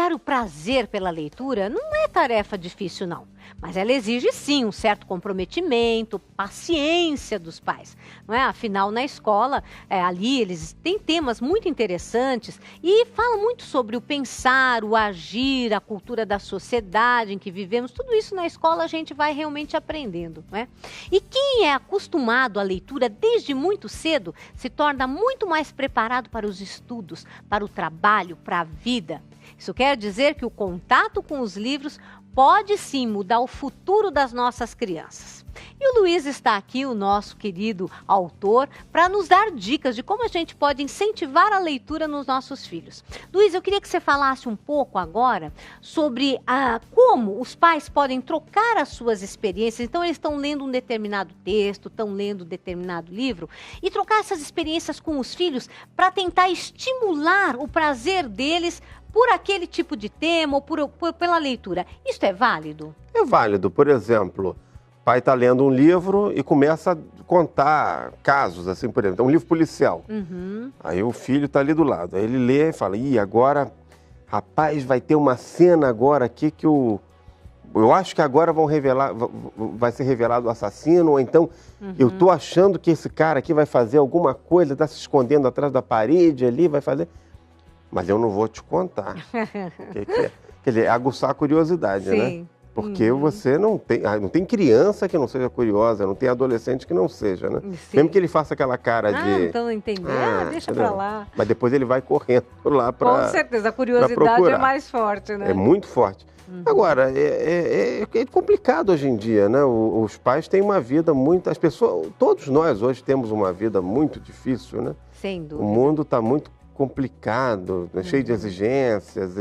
criar o prazer pela leitura não é tarefa difícil, não. Mas ela exige, sim, um certo comprometimento, paciência dos pais. Não é? Afinal, na escola, ali eles têm temas muito interessantes e falam muito sobre o pensar, o agir, a cultura da sociedade em que vivemos. Tudo isso na escola a gente vai realmente aprendendo. Não é? E quem é acostumado à leitura desde muito cedo se torna muito mais preparado para os estudos, para o trabalho, para a vida. Isso quer dizer que o contato com os livros pode sim mudar o futuro das nossas crianças. E o Luiz está aqui, o nosso querido autor, para nos dar dicas de como a gente pode incentivar a leitura nos nossos filhos. Luiz, eu queria que você falasse um pouco agora sobre como os pais podem trocar as suas experiências. Então, eles estão lendo um determinado texto, estão lendo um determinado livro, e trocar essas experiências com os filhos para tentar estimular o prazer deles por aquele tipo de tema ou pela leitura. Isso é válido? É válido. Por exemplo, o pai está lendo um livro e começa a contar casos, assim, por exemplo, é um livro policial. Uhum. Aí o filho está ali do lado. Aí ele lê e fala, agora, rapaz, vai ter uma cena agora aqui que eu acho que agora vai ser revelado o assassino, ou então eu tô achando que esse cara aqui vai fazer alguma coisa, está se escondendo atrás da parede ali, vai fazer... Mas eu não vou te contar. Quer dizer, aguçar a curiosidade, né? Porque você não tem criança que não seja curiosa, não tem adolescente que não seja, né? Sim. Mesmo que ele faça aquela cara de... então não entendi. Deixa pra lá. Mas depois ele vai correndo lá para... Com certeza, a curiosidade é mais forte, né? É muito forte. Agora, é complicado hoje em dia, né? Os pais têm uma vida muito... Todos nós hoje temos uma vida muito difícil, né? Sem dúvida. O mundo está muito complicado, né? Cheio de exigências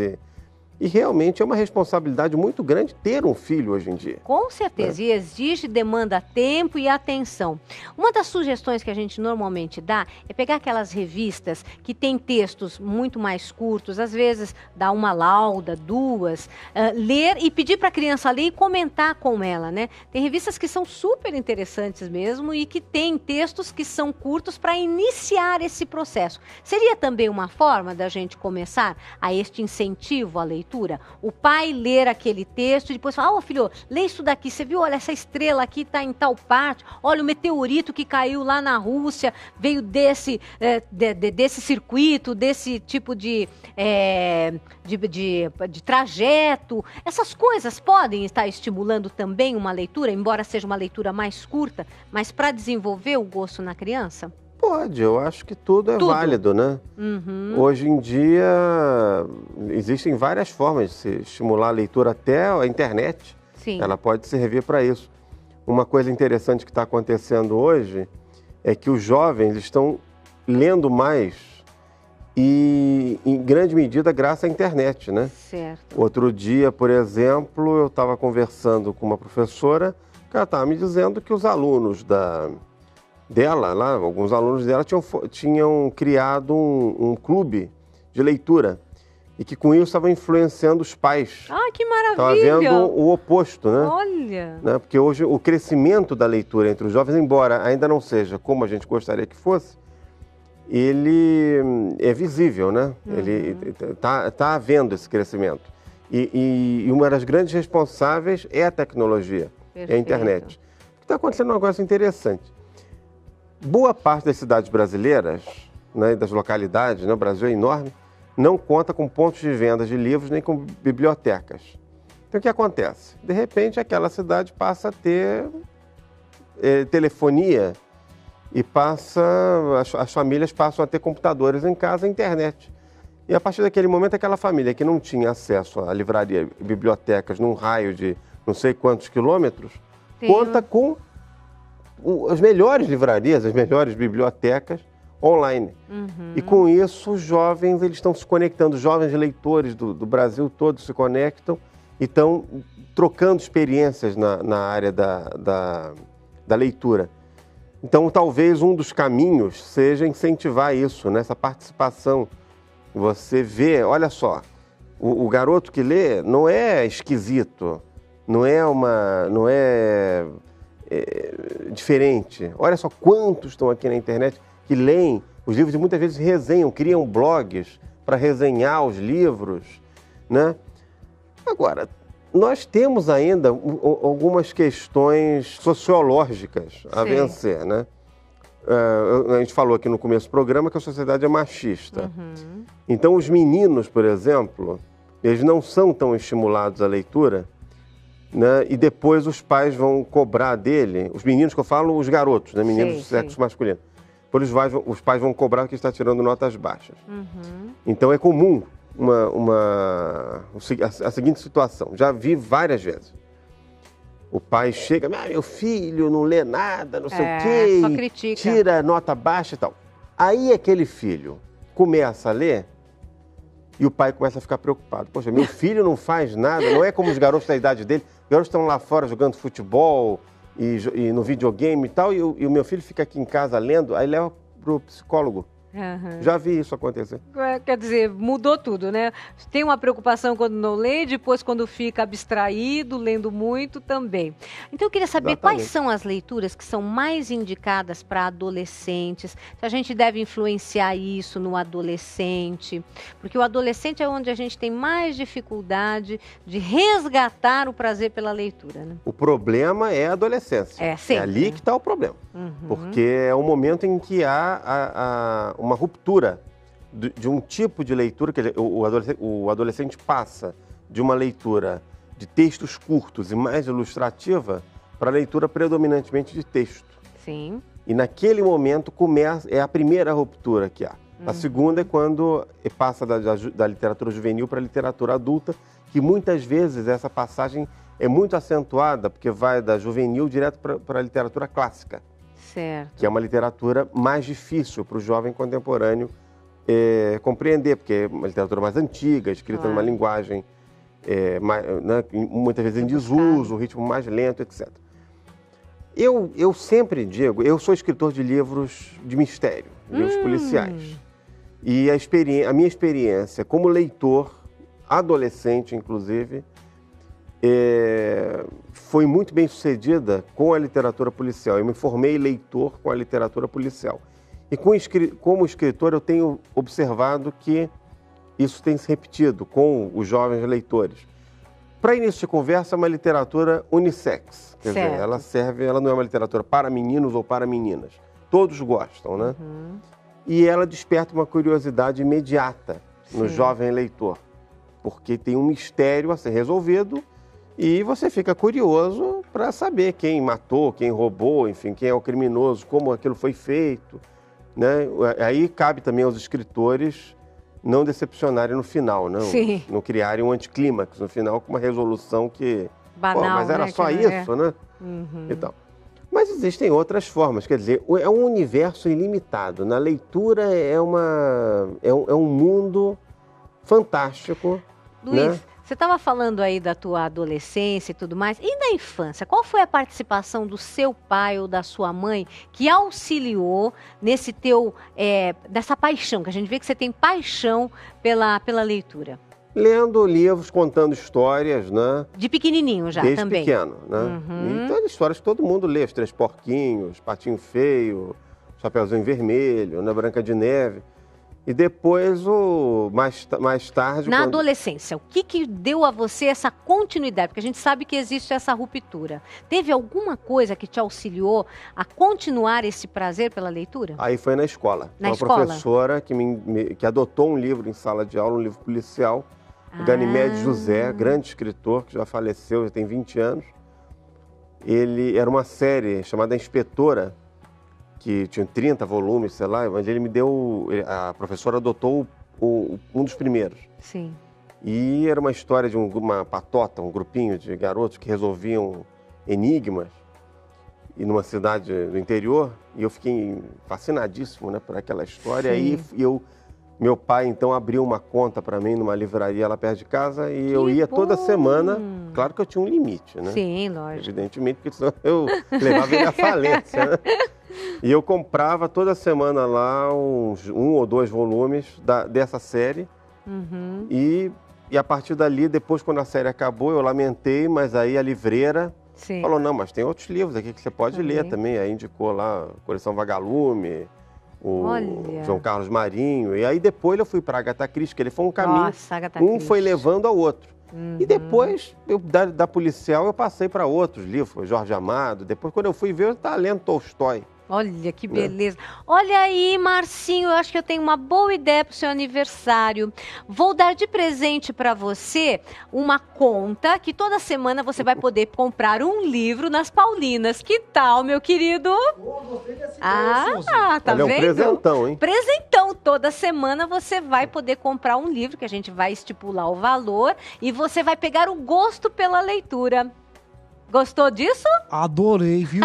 e realmente é uma responsabilidade muito grande ter um filho hoje em dia. Com certeza, e exige, demanda tempo e atenção. Uma das sugestões que a gente normalmente dá é pegar aquelas revistas que têm textos muito mais curtos, às vezes dá uma lauda, duas, ler e pedir para a criança ler e comentar com ela, né? Tem revistas que são super interessantes mesmo e que têm textos que são curtos para iniciar esse processo. Seria também uma forma da gente começar a este incentivo à leitura? O pai ler aquele texto e depois falar, filho, lê isso daqui, você viu, olha, essa estrela aqui está em tal parte, olha o meteorito que caiu lá na Rússia, veio desse circuito, desse tipo de trajeto. Essas coisas podem estar estimulando também uma leitura, embora seja uma leitura mais curta, mas para desenvolver o gosto na criança? Pode, eu acho que tudo é válido, né? Hoje em dia, existem várias formas de se estimular a leitura, até a internet. Sim. Ela pode servir para isso. Uma coisa interessante que está acontecendo hoje é que os jovens estão lendo mais e, em grande medida, graças à internet, né? Certo. Outro dia, por exemplo, eu estava conversando com uma professora que ela estava me dizendo que os alunos alguns alunos dela tinham criado um clube de leitura e que com isso estavam influenciando os pais. Que maravilha! Estava vendo o oposto, né? Olha! Né? Porque hoje o crescimento da leitura entre os jovens, embora ainda não seja como a gente gostaria que fosse, ele é visível, né? Ele está havendo esse crescimento. E uma das grandes responsáveis é a tecnologia, é a internet. Está acontecendo um negócio interessante. Boa parte das cidades brasileiras, né, das localidades, né, o Brasil é enorme, não conta com pontos de venda de livros nem com bibliotecas. Então o que acontece? De repente aquela cidade passa a ter telefonia e as famílias passam a ter computadores em casa e internet. E a partir daquele momento aquela família que não tinha acesso à livraria e bibliotecas num raio de não sei quantos quilômetros, conta com as melhores livrarias, as melhores bibliotecas online. E com isso os jovens estão se conectando, os jovens leitores do Brasil todos se conectam e estão trocando experiências na área da leitura. Então talvez um dos caminhos seja incentivar isso, né? Essa participação. Você vê, olha só, o garoto que lê não é esquisito, não é diferente. Olha só quantos estão aqui na internet que leem os livros e muitas vezes resenham, criam blogs para resenhar os livros. né? Agora, nós temos ainda algumas questões sociológicas a vencer, né? A gente falou aqui no começo do programa que a sociedade é machista. Então, os meninos, por exemplo, eles não são tão estimulados à leitura, né? E depois os pais vão cobrar dele, os meninos que eu falo, os garotos, né? Meninos do sexo masculino. Depois os pais vão cobrar que está tirando notas baixas. Então, é comum a seguinte situação. Já vi várias vezes. O pai chega, meu filho não lê nada, não sei o quê, só critica. Tira nota baixa e tal. Aí aquele filho começa a ler e o pai começa a ficar preocupado. Poxa, meu filho não faz nada, não é como os garotos da idade dele. Os garotos estão lá fora jogando futebol e no videogame e tal, e o meu filho fica aqui em casa lendo, aí leva pro psicólogo. Já vi isso acontecer. Quer dizer, mudou tudo, né? Tem uma preocupação quando não lê, depois quando fica abstraído, lendo muito também. Então eu queria saber quais são as leituras que são mais indicadas para adolescentes, se a gente deve influenciar isso no adolescente, porque o adolescente é onde a gente tem mais dificuldade de resgatar o prazer pela leitura, né? O problema é a adolescência. É ali que está o problema. Porque é o momento em que há uma ruptura de um tipo de leitura, que o adolescente passa de uma leitura de textos curtos e mais ilustrativa para a leitura predominantemente de texto. Sim. E naquele momento é a primeira ruptura que há. A segunda é quando passa da literatura juvenil para a literatura adulta, que muitas vezes essa passagem é muito acentuada, porque vai da juvenil direto para a literatura clássica. Certo. Que é uma literatura mais difícil para o jovem contemporâneo compreender, porque é uma literatura mais antiga, escrita numa linguagem muitas vezes em desuso, um ritmo mais lento, etc. Eu sempre digo, eu sou escritor de livros de mistério, livros policiais. E a minha experiência como leitor, adolescente inclusive, foi muito bem sucedida com a literatura policial. Eu me formei leitor com a literatura policial. E como escritor eu tenho observado que isso tem se repetido com os jovens leitores. Para início de conversa, é uma literatura unissex. Quer dizer, ela não é uma literatura para meninos ou para meninas. Todos gostam, né? E ela desperta uma curiosidade imediata no jovem leitor. Porque tem um mistério a ser resolvido e você fica curioso para saber quem matou, quem roubou, enfim, quem é o criminoso, como aquilo foi feito, né? Aí cabe também aos escritores não decepcionarem no final, não criarem um anticlímax no final com uma resolução que... Banal, mas era só isso, né? Então, mas existem outras formas, quer dizer, é um universo ilimitado. Na leitura é um mundo fantástico. Luiz, né? Você estava falando aí da tua adolescência e tudo mais. E na infância, qual foi a participação do seu pai ou da sua mãe que auxiliou nesse dessa paixão, que a gente vê que você tem paixão pela leitura? Lendo livros, contando histórias, né? De pequenininho já, desde também. Desde pequeno, né? Então, histórias que todo mundo lê. Os Três Porquinhos, Patinho Feio, Chapeuzinho Vermelho, né? Branca de Neve. E depois, mais tarde... Na adolescência, o que deu a você essa continuidade? Porque a gente sabe que existe essa ruptura. Teve alguma coisa que te auxiliou a continuar esse prazer pela leitura? Aí foi na escola. Uma professora que adotou um livro em sala de aula, um livro policial, Ganymede José, grande escritor, que já faleceu, já tem 20 anos. Ele era uma série chamada Inspetora, que tinha 30 volumes, sei lá, mas a professora adotou um dos primeiros. Sim. E era uma história de uma patota, um grupinho de garotos que resolviam enigmas e numa cidade do interior, e eu fiquei fascinadíssimo, né, por aquela história. Sim. Aí meu pai, então, abriu uma conta para mim numa livraria lá perto de casa e eu ia toda semana. Claro que eu tinha um limite, né? Sim, lógico. Evidentemente, porque senão eu levava ele à falência, né? E eu comprava toda semana lá um ou dois volumes dessa série. E a partir dali, depois, quando a série acabou, eu lamentei, mas aí a livreira falou, não, mas tem outros livros aqui que você pode ler também. Aí indicou lá a coleção Vagalume, Olha. João Carlos Marinho. E aí depois eu fui para Agatha Christie, que ele foi um caminho, Nossa, Agatha um Christie. foi levando ao outro. E depois, da policial, eu passei para outros livros, Jorge Amado. Depois, quando eu fui ver, eu estava lendo Tolstói. Olha que beleza. Olha aí, Marcinho, eu acho que eu tenho uma boa ideia para o seu aniversário. Vou dar de presente para você uma conta que toda semana você vai poder comprar um livro nas Paulinas. Que tal, meu querido? Gostei dessa ideia, Suzy. Tá Olha, vendo? é um presentão, hein? Presentão. Toda semana você vai poder comprar um livro, que a gente vai estipular o valor, e você vai pegar o gosto pela leitura. Gostou disso? Adorei, viu?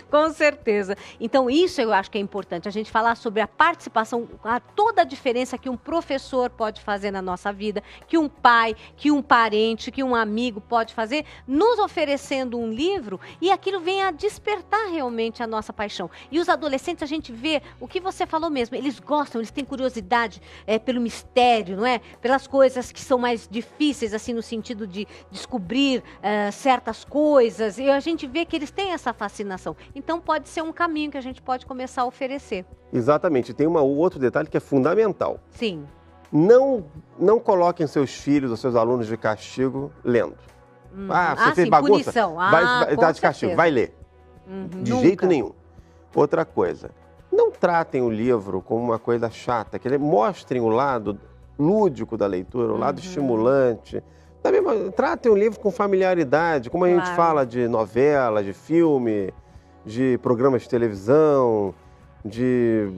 Com certeza. Então, isso eu acho que é importante, a gente falar sobre a participação, toda a diferença que um professor pode fazer na nossa vida, que um pai, que um parente, que um amigo pode fazer, nos oferecendo um livro, e aquilo vem a despertar realmente a nossa paixão. E os adolescentes, a gente vê o que você falou mesmo, eles gostam, eles têm curiosidade pelo mistério, não é? Pelas coisas que são mais difíceis, assim, no sentido de descobrir certas coisas, e a gente vê que eles têm essa fascinação. Então pode ser um caminho que a gente pode começar a oferecer. Exatamente. Tem um outro detalhe que é fundamental. Sim. Não coloquem seus filhos ou seus alunos de castigo lendo. Você fez sim, bagunça? punição. Vai com dar de castigo, certeza. vai ler. De Nunca. jeito nenhum. Outra coisa, não tratem o livro como uma coisa chata, mostrem o lado lúdico da leitura, o lado estimulante. Tratem o livro com familiaridade, como a gente fala de novela, de filme, de programas de televisão, de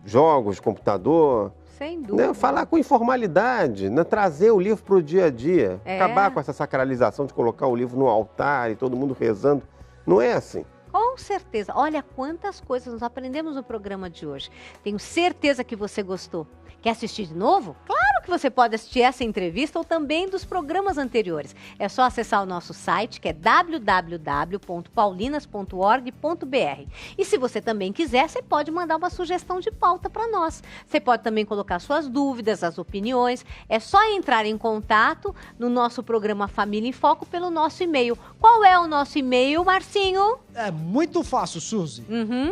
jogos de computador. Sem dúvida. Falar com informalidade, trazer o livro para o dia a dia. Acabar com essa sacralização de colocar o livro no altar e todo mundo rezando. Não é assim. Com certeza. Olha quantas coisas nós aprendemos no programa de hoje. Tenho certeza que você gostou. Quer assistir de novo? Claro que você pode assistir essa entrevista ou também dos programas anteriores. É só acessar o nosso site, que é www.paulinas.org.br. E se você também quiser, você pode mandar uma sugestão de pauta para nós. Você pode também colocar suas dúvidas, as opiniões. É só entrar em contato no nosso programa Família em Foco pelo nosso e-mail. Qual é o nosso e-mail, Marcinho? É muito fácil, Suzy.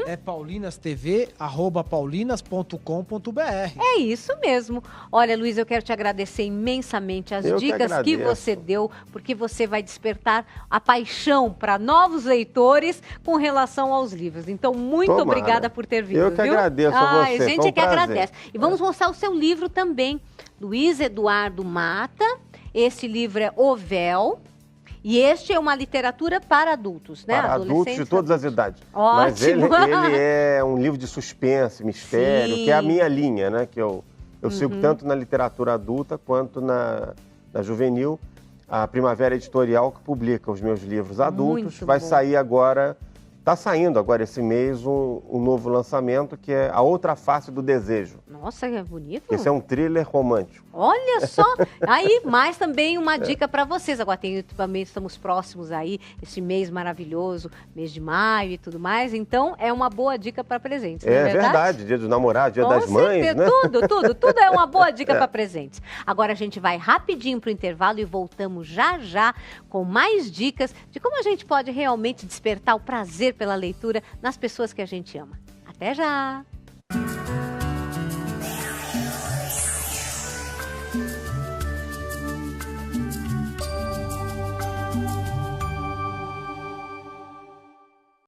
É paulinastv@paulinas.com.br. É isso mesmo. Olha, Luiz, eu quero te agradecer imensamente as dicas que você deu, porque você vai despertar a paixão para novos leitores com relação aos livros. Então, muito obrigada por ter vindo. Eu que agradeço a você. A gente é que agradece. E vamos mostrar o seu livro também. Luiz Eduardo Mata. Esse livro é O Véu. E este é uma literatura para adultos, né? Para adultos de todas as idades. Ótimo. Mas ele é um livro de suspense, mistério, que é a minha linha, né? Que eu sigo tanto na literatura adulta quanto na juvenil. A Primavera Editorial, que publica os meus livros adultos, vai sair agora... Está saindo agora esse mês um novo lançamento, que é A Outra Face do Desejo. Nossa, que bonito. Esse é um thriller romântico. Olha só! Aí, mais também uma dica para vocês. Agora também estamos próximos aí, esse mês maravilhoso, mês de maio e tudo mais. Então, é uma boa dica para presentes, não é verdade? Dia dos namorados, dia das mães, né? Tudo é uma boa dica para presentes. Agora a gente vai rapidinho para o intervalo e voltamos já já com mais dicas de como a gente pode realmente despertar o prazer pela leitura nas pessoas que a gente ama. Até já!